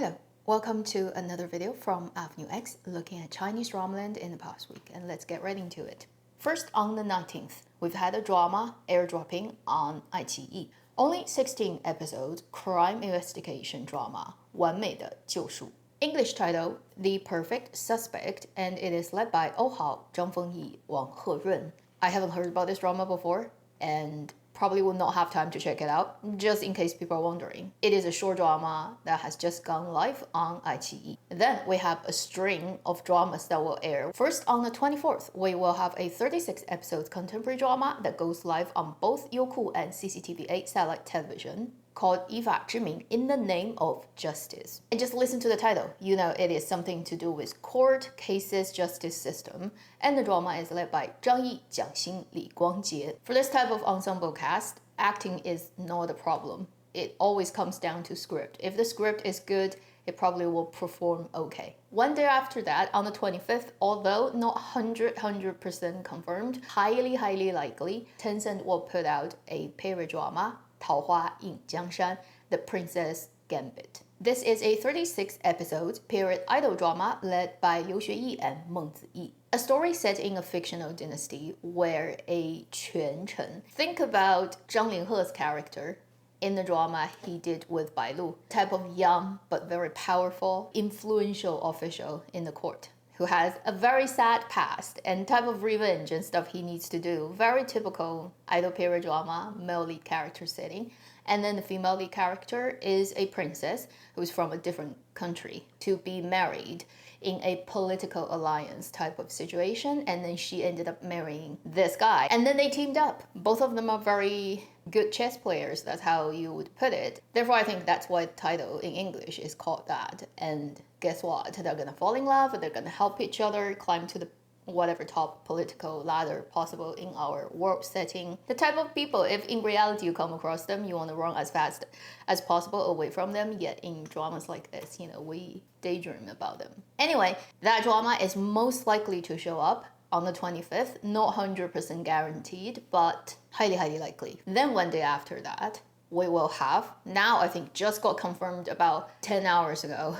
Hello, welcome to another video from Avenue X looking at Chinese drama land in the past week, and let's get right into it. First, on the 19th, we've had a drama airdropping on iQIYI. Only 16 episodes, crime investigation drama, 完美的救赎. English title, The Perfect Suspect, and it is led by Oh Hao, Zhang Fengyi, Wang Herun. I haven't heard about this drama before, and probably will not have time to check it out, just in case people are wondering. It is a short drama that has just gone live on iQIYI. Then we have a string of dramas that will air. First, on the 24th, we will have a 36 episodes contemporary drama that goes live on both Youku and CCTV8 satellite television, called 依法之名 in the name of justice. And just listen to the title. You know it is something to do with court, cases, justice system. And the drama is led by Zhang Yi, Jiang Xin, Li Guangjie. For this type of ensemble cast, acting is not a problem. It always comes down to script. If the script is good, it probably will perform okay. One day after that, on the 25th, although not 100% confirmed, highly likely, Tencent will put out a period drama, 桃花映江山, The Princess Gambit. This is a 36 episode period idol drama led by Liu Xueyi and Meng Ziyi. A story set in a fictional dynasty where a Quan-Chen. Think about Zhang Linghe's character in the drama he did with Bai Lu, type of young but very powerful, influential official in the court who has a very sad past and type of revenge and stuff he needs to do. Very typical idol period drama, male lead character setting. And then the female lead character is a princess who's from a different country to be married in a political alliance type of situation. And then she ended up marrying this guy. And then they teamed up. Both of them are very good chess players. That's how you would put it. Therefore, I think that's why the title in English is called that. And guess what? They're gonna fall in love. They're gonna help each other climb to the whatever top political ladder possible in our world setting. The type of people, if in reality you come across them, you want to run as fast as possible away from them, yet in dramas like this, we daydream about them. Anyway, that drama is most likely to show up on the 25th, not 100% guaranteed, but highly likely. Then one day after that, we will have, now I think just got confirmed about 10 hours ago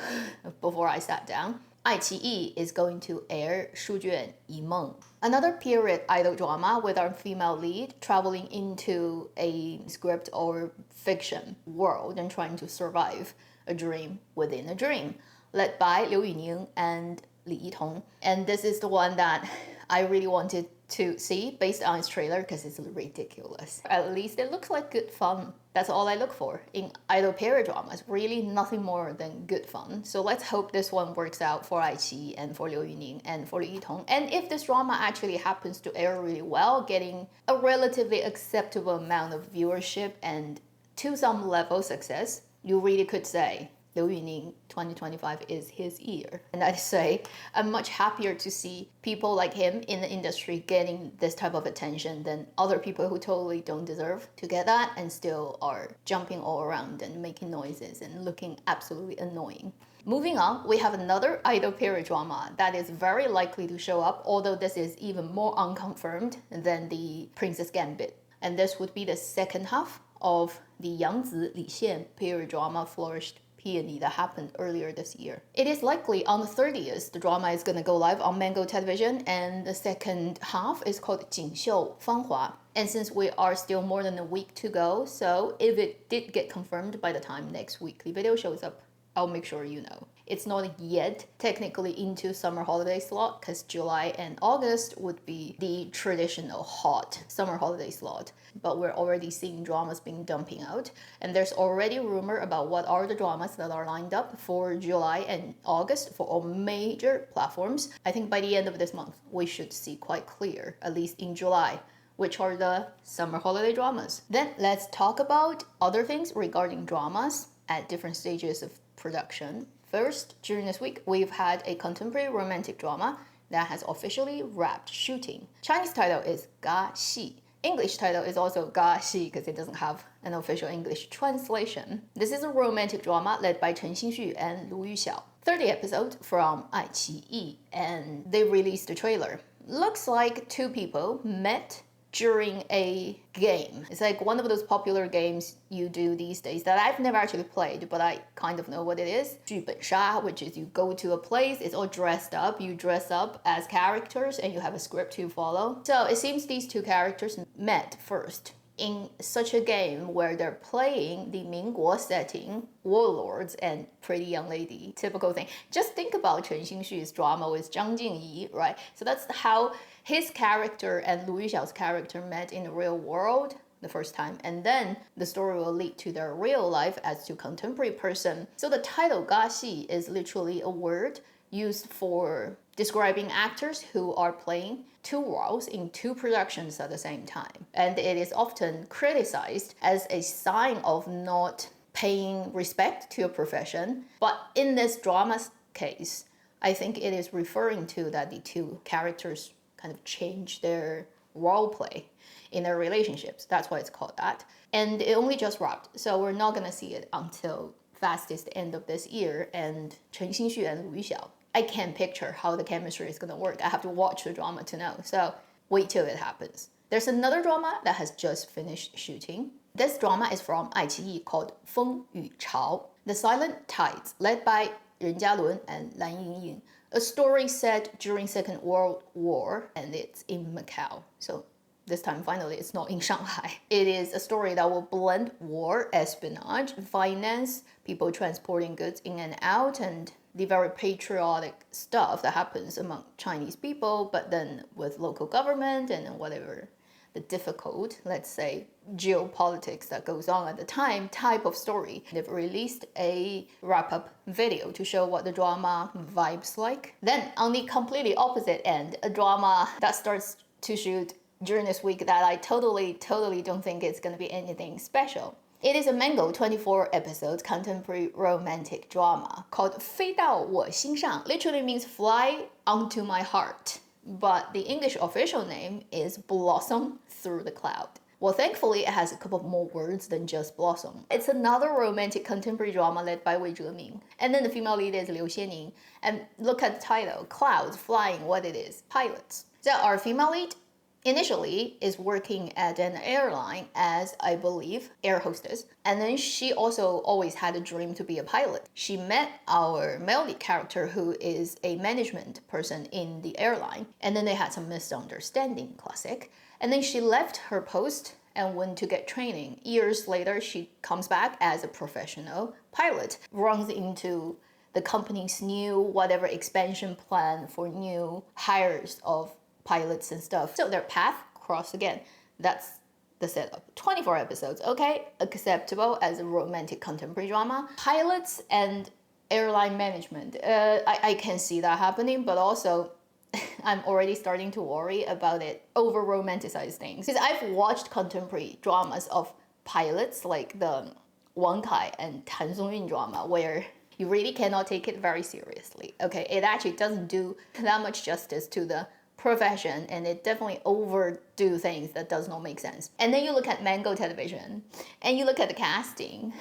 before I sat down, iQIYI is going to air 书卷一梦, another period idol drama with our female lead traveling into a script or fiction world and trying to survive a dream within a dream, led by Liu Yuning and Li Yitong. And this is the one that I really wanted to see based on its trailer because it's ridiculous. At least it looks like good fun. That's all I look for in idol period dramas. Really nothing more than good fun. So let's hope this one works out for iQIYI and for Liu Yuning and for Li Yitong. And if this drama actually happens to air really well, getting a relatively acceptable amount of viewership and to some level success, you really could say Liu Yuning 2025 is his year. And I'd say I'm much happier to see people like him in the industry getting this type of attention than other people who totally don't deserve to get that and still are jumping all around and making noises and looking absolutely annoying. Moving on, we have another idol period drama that is very likely to show up, although this is even more unconfirmed than the Princess Gambit. And this would be the second half of the Yangzi Li Xian period drama Flourished Peony that happened earlier this year. It is likely on the 30th, the drama is going to go live on Mango Television, and the second half is called 锦绣芳华. And since we are still more than a week to go, so if it did get confirmed by the time next weekly video shows up, I'll make sure you know. It's not yet technically into summer holiday slot because July and August would be the traditional hot summer holiday slot. But we're already seeing dramas being dumping out. And there's already rumor about what are the dramas that are lined up for July and August for all major platforms. I think by the end of this month, we should see quite clear, at least in July, which are the summer holiday dramas. Then let's talk about other things regarding dramas at different stages of production. First, during this week, we've had a contemporary romantic drama that has officially wrapped shooting. Chinese title is Ga Xi. English title is also Ga Xi because it doesn't have an official English translation. This is a romantic drama led by Chen Xinxu and Lu Yuxiao. 30 episodes from iQIYI, and they released a trailer. Looks like two people met during a game. It's like one of those popular games you do these days that I've never actually played, but I kind of know what it is. 剧本杀, which is you go to a place, it's all dressed up, you dress up as characters and you have a script to follow. So it seems these two characters met first in such a game where they're playing the 民国 setting, warlords and pretty young lady, typical thing. Just think about Chen Xinxu's drama with Zhang Jingyi, right? So that's how his character and Lu Yixiao's character met in the real world the first time, and then the story will lead to their real life as to contemporary person. So the title 尬戏 is literally a word used for describing actors who are playing two roles in two productions at the same time. And it is often criticized as a sign of not paying respect to a profession. But in this drama's case, I think it is referring to that the two characters kind of change their role play in their relationships. That's why it's called that. And it only just wrapped, so we're not gonna see it until fastest end of this year. And Chen Xinxu and Lu Yixiao, I can't picture how the chemistry is gonna work. I have to watch the drama to know. So wait till it happens. There's another drama that has just finished shooting. This drama is from NCEE called 风雨潮, The Silent Tides, led by Ren Jialun and Lan Yingying. A story set during Second World War, and it's in Macau. So this time, finally, it's not in Shanghai. It is a story that will blend war, espionage, finance, people transporting goods in and out, and the very patriotic stuff that happens among Chinese people, but then with local government and whatever the difficult, let's say, geopolitics that goes on at the time type of story. They've released a wrap-up video to show what the drama vibes like. Then on the completely opposite end, a drama that starts to shoot during this week that I totally don't think it's gonna be anything special. It is a Mango 24 episodes contemporary romantic drama called 飞到我心上, literally means fly onto my heart. But the English official name is Blossom Through the Cloud. Well, thankfully, it has a couple more words than just blossom. It's another romantic contemporary drama led by Wei Zheming. And then the female lead is Liu Xianing. And look at the title, clouds, flying, what it is, pilots. So our female lead initially is working at an airline as, I believe, air hostess. And then she also always had a dream to be a pilot. She met our male lead character who is a management person in the airline. And then they had some misunderstanding, classic. And then she left her post and went to get training. Years later, she comes back as a professional pilot, runs into the company's new whatever expansion plan for new hires of pilots and stuff. So their path cross again. That's the setup. 24 episodes, okay, acceptable as a romantic contemporary drama. Pilots and airline management, I can see that happening, but also I'm already starting to worry about it over romanticized things. Because I've watched contemporary dramas of pilots like the Wang Kai and Tan Songyun drama where you really cannot take it very seriously. Okay, it actually doesn't do that much justice to the profession, and it definitely overdo things that does not make sense. And then you look at Mango Television, and you look at the casting,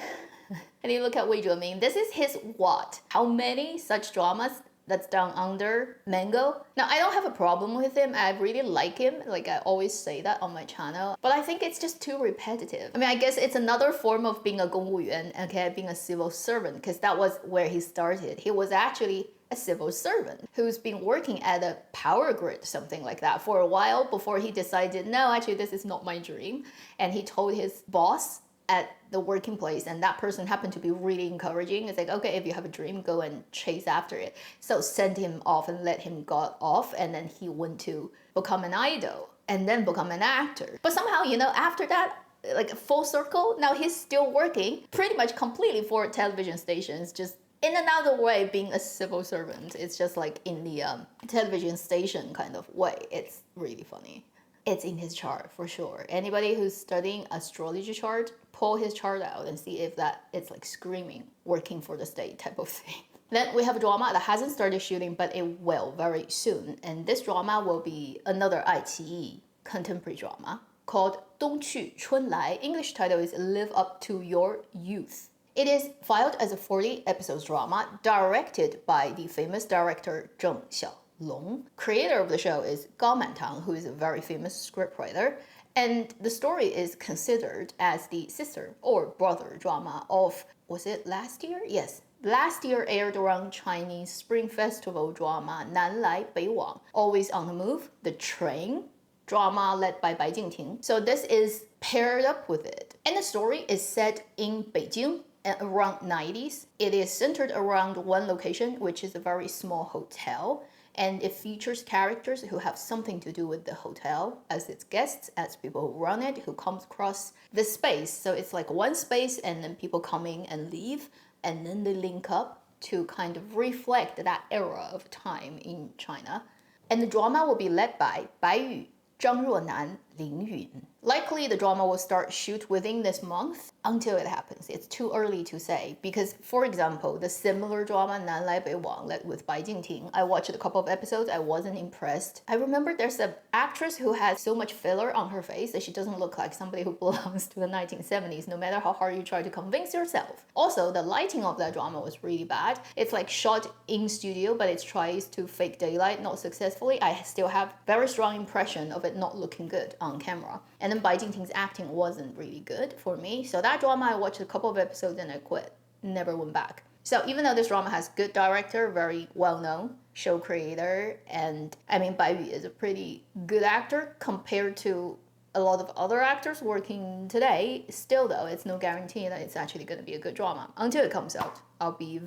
and you look at Wei Zheming. This is his what? How many such dramas that's done under Mango? Now, I don't have a problem with him. I really like him. Like I always say that on my channel. But I think it's just too repetitive. I mean, I guess it's another form of being a 公务员, okay, being a civil servant, because that was where he started. He was actually a civil servant who's been working at a power grid, something like that, for a while before he decided, no, actually, this is not my dream. And he told his boss at the working place, and that person happened to be really encouraging. It's like, okay, if you have a dream, go and chase after it. So send him off and let him go off, and then he went to become an idol and then become an actor. But somehow, you know, after that, like full circle, now he's still working pretty much completely for television stations, just in another way being a civil servant. It's just like in the television station kind of way. It's really funny. It's in his chart for sure. Anybody who's studying astrology chart, pull his chart out and see if that it's like screaming working for the state type of thing. Then we have a drama that hasn't started shooting, but it will very soon. And this drama will be another iQIYI contemporary drama called 冬去春来. English title is Live Up to Your Youth. It is filed as a 40 episodes drama directed by the famous director Zheng Xiaolong. Creator of the show is Gao Mantang, who is a very famous scriptwriter. And the story is considered as the sister or brother drama of, was it last year? Yes. Last year aired around Chinese Spring Festival drama 南来北往, Always on the Move, The Train drama led by Bai Jingting. So this is paired up with it. And the story is set in Beijing around 90s. It is centered around one location, which is a very small hotel. And it features characters who have something to do with the hotel as its guests, as people who run it, who comes across the space. So it's like one space and then people come in and leave, and then they link up to kind of reflect that era of time in China. And the drama will be led by Bai Yu, Zhang Ruonan, Lin Yun. Likely the drama will start shoot within this month until it happens. It's too early to say because, for example, the similar drama 南来北往 led with Bai Jingting, I watched a couple of episodes, I wasn't impressed. I remember there's an actress who has so much filler on her face that she doesn't look like somebody who belongs to the 1970s, no matter how hard you try to convince yourself. Also, the lighting of that drama was really bad. It's like shot in studio, but it tries to fake daylight, not successfully. I still have very strong impression of it not looking good on camera. And then Bai Jingting's acting wasn't really good for me. So that drama, I watched a couple of episodes and I quit. Never went back. So even though this drama has good director, very well-known show creator, and I mean, Bai Yu is a pretty good actor compared to a lot of other actors working today, still though, it's no guarantee that it's actually going to be a good drama. Until it comes out, I'll be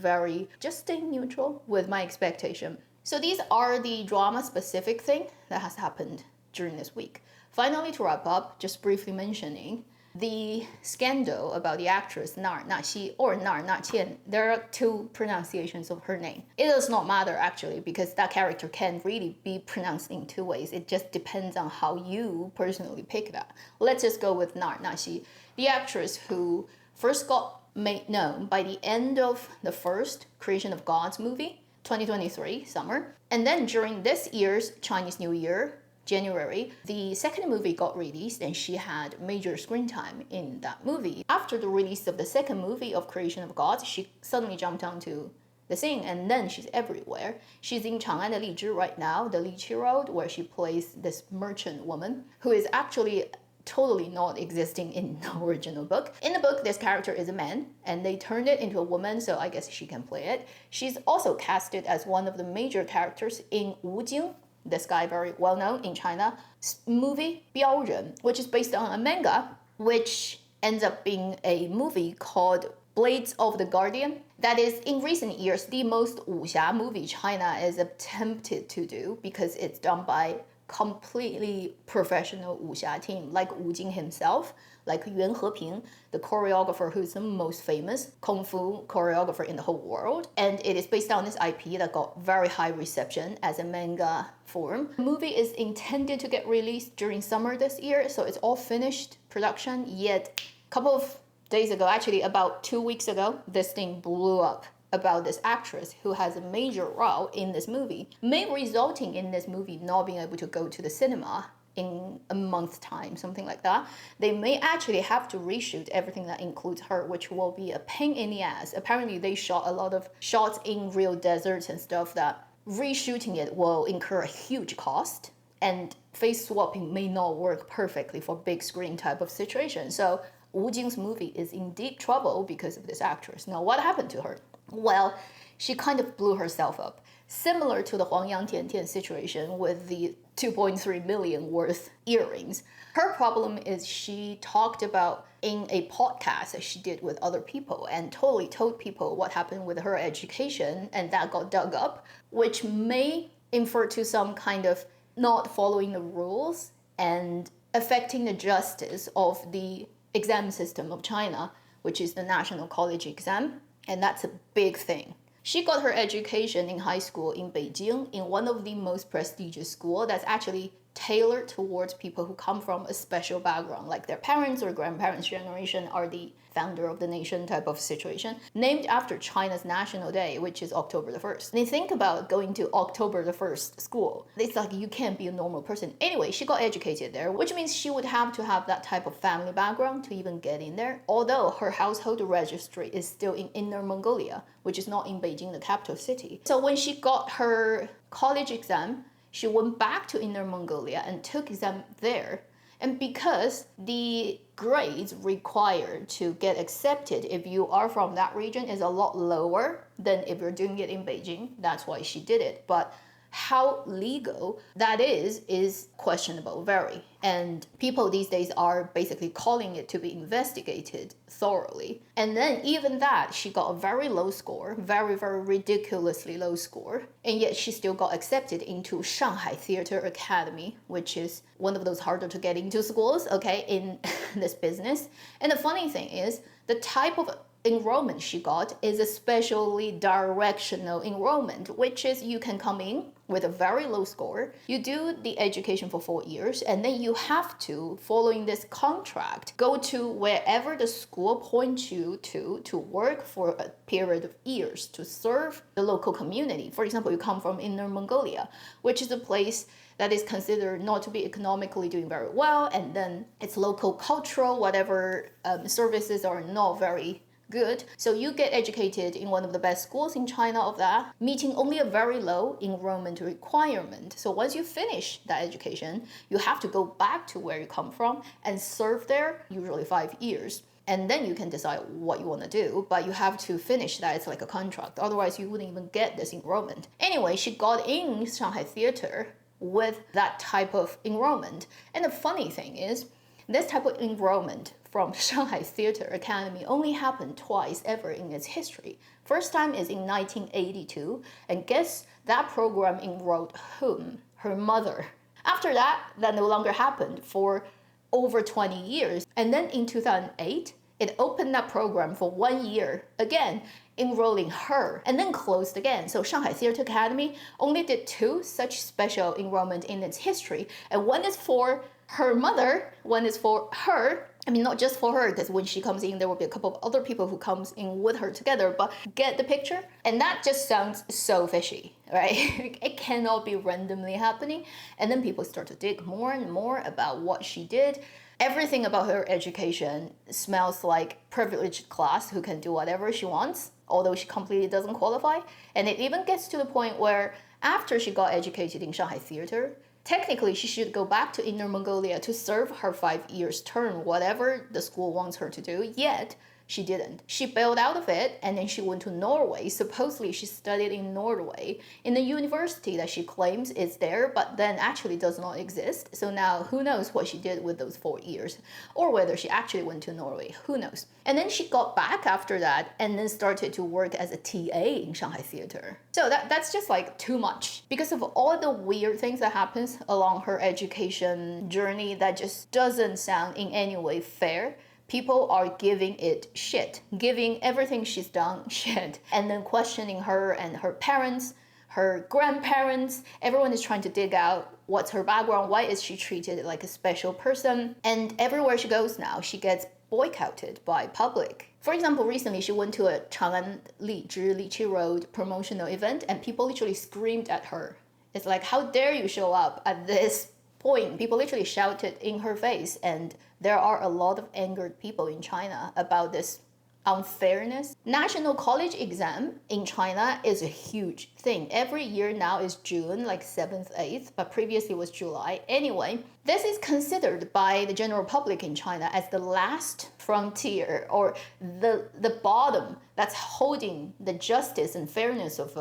just staying neutral with my expectation. So these are the drama-specific thing that has happened during this week. Finally, to wrap up, just briefly mentioning the scandal about the actress Nar Na-xi or Nar Na-qian. There are two pronunciations of her name. It does not matter actually because that character can really be pronounced in two ways. It just depends on how you personally pick that. Let's just go with Nar Na-xi, the actress who first got made known by the end of the first Creation of Gods movie, 2023 summer. And then during this year's Chinese New Year, January, the second movie got released and she had major screen time in that movie. After the release of the second movie of Creation of Gods, she suddenly jumped onto the scene and then she's everywhere. She's in Chang'an de Lizhi right now, the Liqi Road, where she plays this merchant woman who is actually totally not existing in the original book. In the book, this character is a man and they turned it into a woman, so I guess she can play it. She's also casted as one of the major characters in Wu Jing, this guy very well known in China, movie 标人, which is based on a manga, which ends up being a movie called Blades of the Guardian. That is, in recent years, the most wuxia movie China is attempted to do because it's done by completely professional wuxia team, like Wu Jing himself, like Yuan Heping, the choreographer who's the most famous kung fu choreographer in the whole world. And it is based on this IP that got very high reception as a manga form. The movie is intended to get released during summer this year, so it's all finished production, yet a couple of days ago, actually about 2 weeks ago, this thing blew up about this actress who has a major role in this movie, may resulting in this movie not being able to go to the cinema in a month's time, something like that. They may actually have to reshoot everything that includes her, which will be a pain in the ass. Apparently they shot a lot of shots in real deserts and stuff that reshooting it will incur a huge cost, and face swapping may not work perfectly for big screen type of situation. So Wu Jing's movie is in deep trouble because of this actress. Now, what happened to her? Well, she kind of blew herself up. Similar to the Huang Yang Tian situation with the 2.3 million worth earrings. Her problem is she talked about in a podcast that she did with other people and totally told people what happened with her education, and that got dug up, which may infer to some kind of not following the rules and affecting the justice of the exam system of China, which is the national college exam, and that's a big thing. She got her education in high school in Beijing in one of the most prestigious schools that's actually tailored towards people who come from a special background, like their parents or grandparents' generation are the founder of the nation type of situation, named after China's National Day, which is October the 1st. They think about going to October the 1st school. It's like you can't be a normal person. Anyway, she got educated there, which means she would have to have that type of family background to even get in there, although her household registry is still in Inner Mongolia, which is not in Beijing, the capital city. So when she got her college exam, she went back to Inner Mongolia and took exam there. And because the grades required to get accepted if you are from that region is a lot lower than if you're doing it in Beijing, that's why she did it. But how legal that is questionable, very. And people these days are basically calling it to be investigated thoroughly. And then even that, she got a very low score, very, very ridiculously low score. And yet she still got accepted into Shanghai Theater Academy, which is one of those harder to get into schools, okay, in this business. And the funny thing is, the type of enrollment she got is especially directional enrollment, which is you can come in with a very low score, you do the education for 4 years, and then you have to, following this contract, go to wherever the school points you to work for a period of years to serve the local community. For example, you come from Inner Mongolia, which is a place that is considered not to be economically doing very well, and then its local cultural, whatever services are not very good. So you get educated in one of the best schools in China of that, meeting only a very low enrollment requirement. So once you finish that education, you have to go back to where you come from and serve there, usually 5 years. And then you can decide what you want to do, but you have to finish that. It's like a contract. Otherwise, you wouldn't even get this enrollment. Anyway, she got in Shanghai Theater with that type of enrollment. And the funny thing is, this type of enrollment from Shanghai Theater Academy only happened twice ever in its history. First time is in 1982, and guess that program enrolled whom? Her mother. After that, that no longer happened for over 20 years. And then in 2008, it opened that program for 1 year, again, enrolling her, and then closed again. So Shanghai Theater Academy only did 2 such special enrollment in its history, and one is for her mother, one is for her. I mean, not just for her, because when she comes in, there will be a couple of other people who comes in with her together, but get the picture? And that just sounds so fishy, right? It cannot be randomly happening. And then people start to dig more and more about what she did. Everything about her education smells like privileged class who can do whatever she wants, although she completely doesn't qualify. And it even gets to the point where after she got educated in Shanghai Theater, technically, she should go back to Inner Mongolia to serve her 5 years term, whatever the school wants her to do, yet she didn't. She bailed out of it, and then she went to Norway. Supposedly, she studied in Norway, in the university that she claims is there, but then actually does not exist. So now, who knows what she did with those 4 years, or whether she actually went to Norway, who knows. And then she got back after that, and then started to work as a TA in Shanghai Theater. So that's just like too much. Because of all the weird things that happens along her education journey that just doesn't sound in any way fair, people are giving it shit, giving everything she's done shit, and then questioning her and her parents, her grandparents. Everyone is trying to dig out what's her background, why is she treated like a special person. And everywhere she goes now, she gets boycotted by public. For example, recently she went to a Chang'an Lichi Road promotional event, and people literally screamed at her. It's like, how dare you show up at this point? People literally shouted in her face, and there are a lot of angered people in China about this unfairness. National college exam in China is a huge thing. Every year now is June, like 7th, 8th, but previously was July. Anyway, this is considered by the general public in China as the last frontier, or the bottom that's holding the justice and fairness of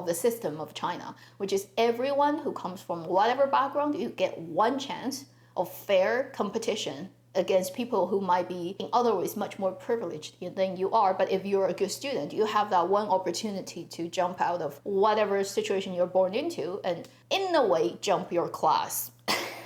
the system of China, which is everyone who comes from whatever background, you get one chance of fair competition against people who might be in other ways much more privileged than you are. But if you're a good student, you have that one opportunity to jump out of whatever situation you're born into and in a way jump your class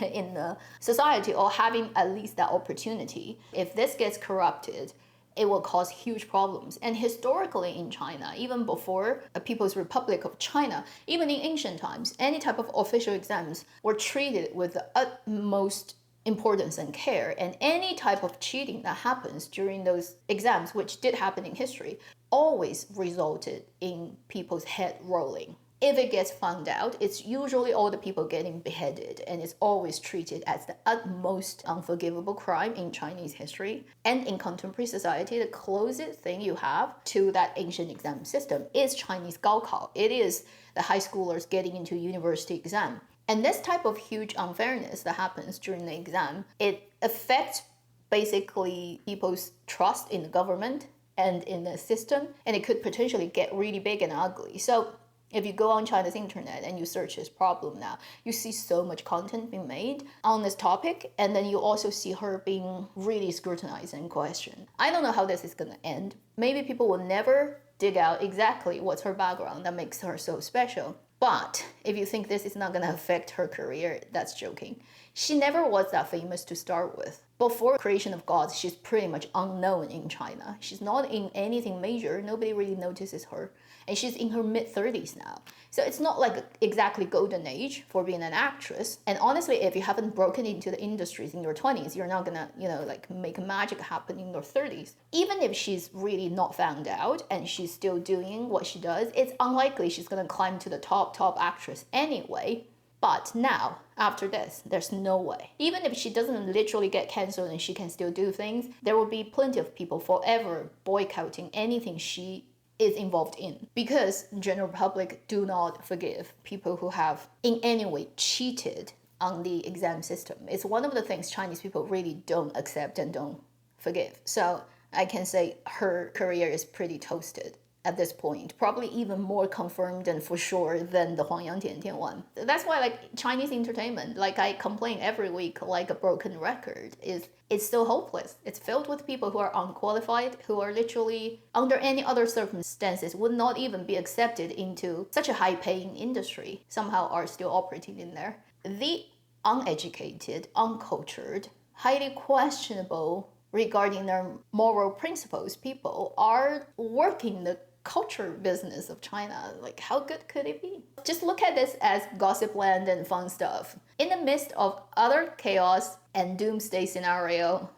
in the society, or having at least that opportunity. If this gets corrupted, it will cause huge problems. And historically in China, even before the People's Republic of China, even in ancient times, any type of official exams were treated with the utmost importance and care, and any type of cheating that happens during those exams, which did happen in history, always resulted in people's head rolling. If it gets found out, it's usually all the people getting beheaded, and it's always treated as the utmost unforgivable crime in Chinese history. And in contemporary society, the closest thing you have to that ancient exam system is Chinese Gaokao. It is the high schoolers getting into university exam. And this type of huge unfairness that happens during the exam, it affects basically people's trust in the government and in the system, and it could potentially get really big and ugly. So if you go on China's internet and you search this problem now, you see so much content being made on this topic, and then you also see her being really scrutinized and questioned. I don't know how this is going to end. Maybe people will never dig out exactly what's her background that makes her so special. But if you think this is not going to affect her career, that's joking. She never was that famous to start with. Before Creation of Gods, she's pretty much unknown in China. She's not in anything major. Nobody really notices her. And she's in her mid-30s now. So it's not like exactly golden age for being an actress. And honestly, if you haven't broken into the industries in your 20s, you're not gonna, like make magic happen in your 30s. Even if she's really not found out and she's still doing what she does, it's unlikely she's gonna climb to the top actress anyway. But now, after this, there's no way. Even if she doesn't literally get cancelled and she can still do things, there will be plenty of people forever boycotting anything she is involved in, because the general public do not forgive people who have in any way cheated on the exam system. It's one of the things Chinese people really don't accept and don't forgive. So I can say her career is pretty toasted at this point, probably even more confirmed and for sure than the Huang Yang Tian Tian one. That's why, like, Chinese entertainment, like I complain every week like a broken record, it's so hopeless. It's filled with people who are unqualified, who are literally under any other circumstances would not even be accepted into such a high-paying industry, somehow are still operating in there. The uneducated, uncultured, highly questionable regarding their moral principles people are working the culture business of China. Like, how good could it be? Just look at this as gossip land and fun stuff. In the midst of other chaos and doomsday scenario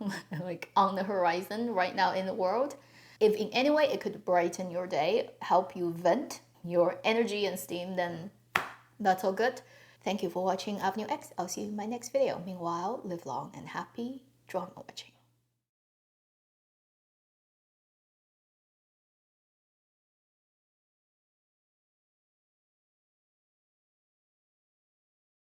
like on the horizon right now in the world, if in any way it could brighten your day, help you vent your energy and steam, then that's all good. Thank you for watching Avenue X. I'll see you in my next video. Meanwhile, live long and happy drama watching.